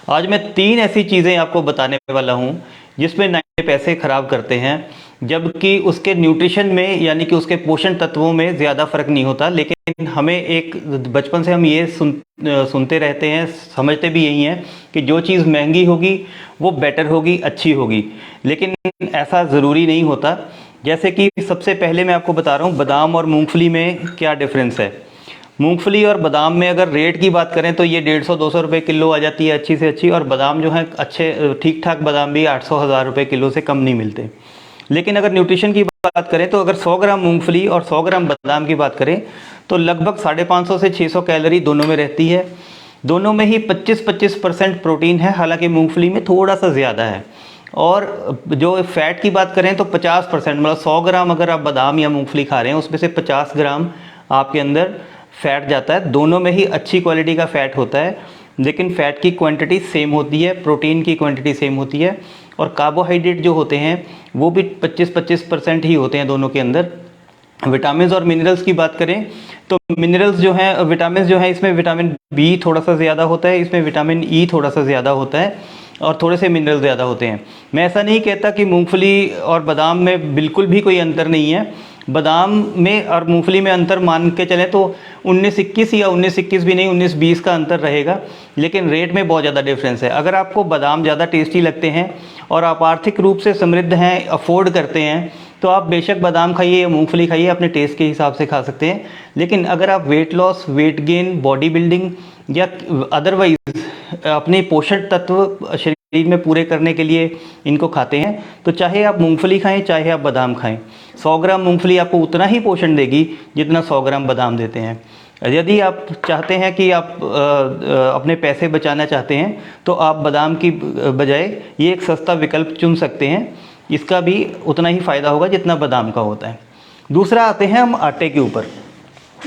आज मैं 3 ऐसी चीज़ें आपको बताने वाला हूँ जिसमें ना ये पैसे खराब करते हैं, जबकि उसके न्यूट्रिशन में यानी कि उसके पोषण तत्वों में ज़्यादा फर्क नहीं होता। लेकिन हमें एक बचपन से हम ये सुनते रहते हैं, समझते भी यही हैं कि जो चीज़ महंगी होगी वो बेटर होगी, अच्छी होगी, लेकिन ऐसा ज़रूरी नहीं होता। जैसे कि सबसे पहले मैं आपको बता रहा हूँ बादाम और मूंगफली में क्या डिफरेंस है। मूंगफली और बादाम में अगर रेट की बात करें तो ये 150-200 रुपये किलो आ जाती है अच्छी से अच्छी, और बादाम जो है अच्छे ठीक ठाक बादाम भी 800-1000 रुपये किलो से कम नहीं मिलते। लेकिन अगर न्यूट्रिशन की बात करें तो अगर 100 ग्राम मूंगफली और 100 ग्राम बादाम की बात करें तो लगभग 550 से 600 कैलोरी दोनों में रहती है। दोनों में ही 25-25% प्रोटीन है, हालांकि मूंगफली में थोड़ा सा ज़्यादा है। और जो फैट की बात करें तो 50%, मतलब 100 ग्राम अगर आप बादाम या मूंगफली खा रहे हैं उसमें से 50 ग्राम आपके अंदर फैट जाता है। दोनों में ही अच्छी क्वालिटी का फैट होता है, लेकिन फैट की क्वांटिटी सेम होती है, प्रोटीन की क्वांटिटी सेम होती है, और कार्बोहाइड्रेट जो होते हैं वो भी 25-25% ही होते हैं दोनों के अंदर। विटामिन और मिनरल्स की बात करें तो मिनरल्स जो हैं, विटामिन जो है इसमें विटामिन बी थोड़ा सा ज़्यादा होता है, इसमें विटामिन ई थोड़ा सा ज़्यादा होता है, और थोड़े से मिनरल ज़्यादा होते हैं। मैं ऐसा नहीं कहता कि मूंगफली और बादाम में बिल्कुल भी कोई अंतर नहीं है। बादाम में और मूंगफली में अंतर मान के चलें तो 19-21 या 19-21 भी नहीं, 19-20 का अंतर रहेगा, लेकिन रेट में बहुत ज़्यादा डिफरेंस है। अगर आपको बादाम ज़्यादा टेस्टी लगते हैं और आप आर्थिक रूप से समृद्ध हैं, अफोर्ड करते हैं, तो आप बेशक बादाम खाइए या मूंगफली खाइए, अपने टेस्ट के हिसाब से खा सकते हैं। लेकिन अगर आप weight loss, weight gain, body building या अदरवाइज अपने पोषण तत्व शरीर में पूरे करने के लिए इनको खाते हैं, तो चाहे आप मूंगफली खाएं चाहे आप बादाम खाएं, 100 ग्राम मूंगफली आपको उतना ही पोषण देगी जितना 100 ग्राम बादाम देते हैं। यदि आप चाहते हैं कि आप अपने पैसे बचाना चाहते हैं तो आप बादाम की बजाय ये एक सस्ता विकल्प चुन सकते हैं, इसका भी उतना ही फ़ायदा होगा जितना बादाम का होता है। दूसरा आते हैं हम आटे के ऊपर।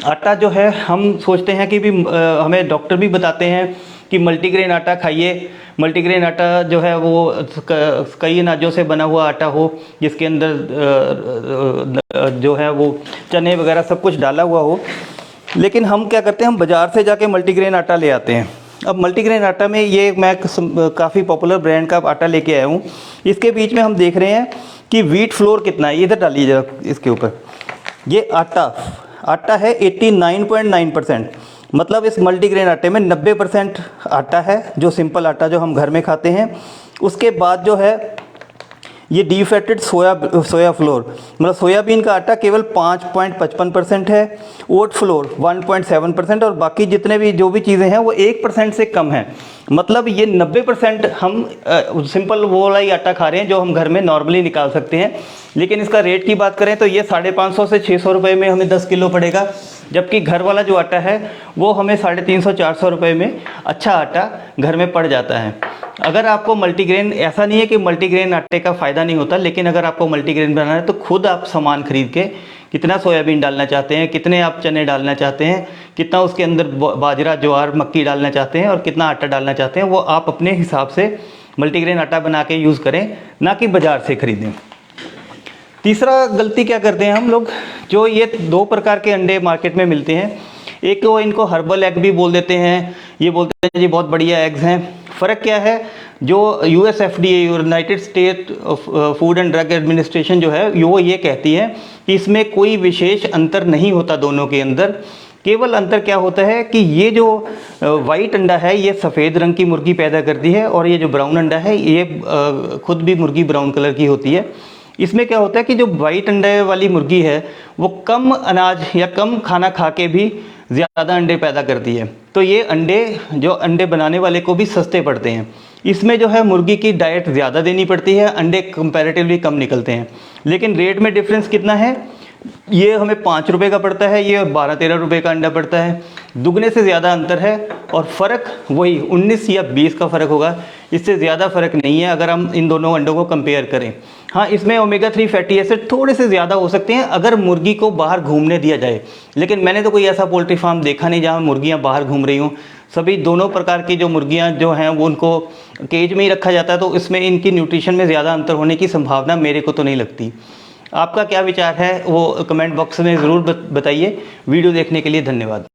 आटा जो है हम सोचते हैं कि भी हमें डॉक्टर भी बताते हैं कि मल्टीग्रेन आटा खाइए। मल्टीग्रेन आटा जो है वो कई अनाजों से बना हुआ आटा हो, जिसके अंदर जो है वो चने वगैरह सब कुछ डाला हुआ हो। लेकिन हम क्या करते हैं, हम बाज़ार से जाके मल्टीग्रेन आटा ले आते हैं। अब मल्टीग्रेन आटा में ये मैं काफ़ी पॉपुलर ब्रांड का आटा लेके आया हूँ। इसके बीच में हम देख रहे हैं कि व्हीट फ्लोर कितना है, इधर डालिए जरा इसके ऊपर। ये आटा है 89.9%, मतलब इस मल्टीग्रेन आटे में 90% आटा है, जो सिंपल आटा जो हम घर में खाते हैं। उसके बाद जो है ये डीफैटेड सोया फ्लोर, मतलब सोयाबीन का आटा केवल 5.55% है, ओट फ्लोर 1.7%, और बाकी जितने भी जो भी चीज़ें हैं वो 1% से कम है। मतलब ये 90% हम सिंपल वो वाला ही आटा खा रहे हैं जो हम घर में नॉर्मली निकाल सकते हैं। लेकिन इसका रेट की बात करें तो ये 550 से 600 रुपये में हमें 10 किलो पड़ेगा, जबकि घर वाला जो आटा है वो हमें 350-400 रुपये में अच्छा आटा घर में पड़ जाता है। अगर आपको मल्टीग्रेन, ऐसा नहीं है कि मल्टीग्रेन आटे का फ़ायदा नहीं होता, लेकिन अगर आपको मल्टीग्रेन बनाना है तो खुद आप सामान खरीद के कितना सोयाबीन डालना चाहते हैं, कितने आप चने डालना चाहते हैं, कितना उसके अंदर बाजरा, ज्वार, मक्की डालना चाहते हैं, और कितना आटा डालना चाहते हैं, वो आप अपने हिसाब से मल्टीग्रेन आटा बना के यूज़ करें, ना कि बाज़ार से ख़रीदें। तीसरा गलती क्या करते हैं हम लोग, जो ये 2 प्रकार के अंडे मार्केट में मिलते हैं। एक तो इनको हर्बल एग भी बोल देते हैं, ये बोलते हैं जी बहुत बढ़िया एग्स हैं। फ़र्क क्या है, जो US FDA, United state food and drug administration जो है वो ये कहती है कि इसमें कोई विशेष अंतर नहीं होता दोनों के अंदर। केवल अंतर क्या होता है कि ये जो वाइट अंडा है ये सफ़ेद रंग की मुर्गी पैदा करती है, और ये जो ब्राउन अंडा है ये खुद भी मुर्गी ब्राउन कलर की होती है। इसमें क्या होता है कि जो वाइट अंडे वाली मुर्गी है वो कम अनाज या कम खाना खा के भी ज़्यादा अंडे पैदा करती है, तो ये अंडे जो अंडे बनाने वाले को भी सस्ते पड़ते हैं। इसमें जो है मुर्गी की डाइट ज़्यादा देनी पड़ती है, अंडे कंपैरेटिवली कम निकलते हैं। लेकिन रेट में डिफरेंस कितना है, ये हमें 5 रुपये का पड़ता है, ये 12-13 रुपये का अंडा पड़ता है। दुगने से ज़्यादा अंतर है, और फ़र्क वही 19 या 20 का फ़र्क होगा, इससे ज़्यादा फ़र्क नहीं है अगर हम इन दोनों अंडों को कंपेयर करें। हाँ, इसमें ओमेगा 3 फैटी एसिड थोड़े से ज़्यादा हो सकते हैं अगर मुर्गी को बाहर घूमने दिया जाए, लेकिन मैंने तो कोई ऐसा पोल्ट्री फार्म देखा नहीं जहाँ मुर्गियाँ बाहर घूम रही हों। सभी दोनों प्रकार की जो मुर्गियाँ जो हैं वो उनको केज में ही रखा जाता है, तो इसमें इनकी न्यूट्रिशन में ज़्यादा अंतर होने की संभावना मेरे को तो नहीं लगती। आपका क्या विचार है वो कमेंट बॉक्स में ज़रूर बताइए। वीडियो देखने के लिए धन्यवाद।